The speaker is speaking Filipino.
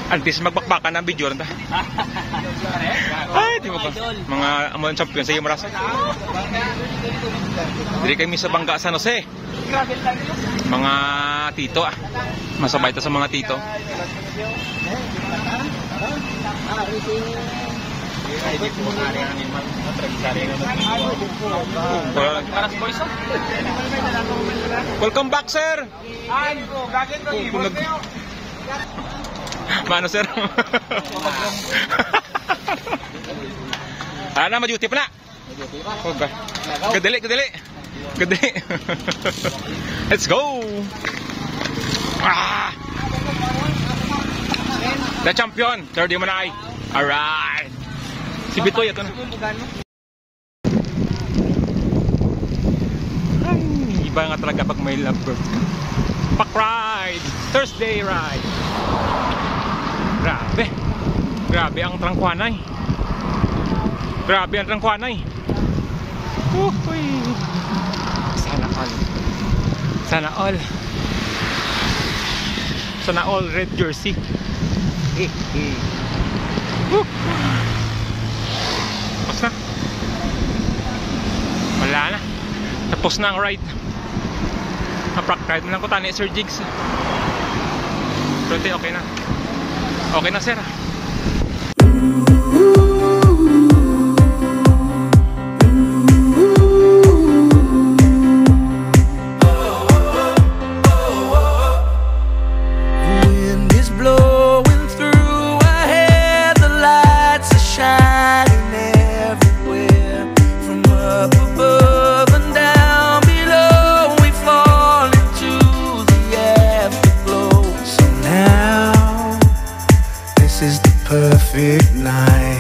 Antes magbakbakan ng video rin ta. Ay, di ba ba? Mga amon champion sa iyo marasa. Diri kami sa Bangga San Jose. Mga tito ah. Masabay ta sa mga tito. Welcome back, sir. Mano, sir? Ana, majuti pa na. Kadali. Let's go. The champion, Sir Dimanay. Alright. Si Bitoy ito na. Ay, iba nga talaga pag may lovebird. Pack ride! Thursday ride! Grabe ang trangkwanay. Uy. Sana all red jersey. Tapos na. Wala na. Tapos na ang ride. Pack ride na lang ko tani Sir Jigs. Pero okay na. Okay na, sir. Wind is blowing through our hair, the lights are shining everywhere. From up above and down below, we fall into the afterglow. So now this is the perfect night.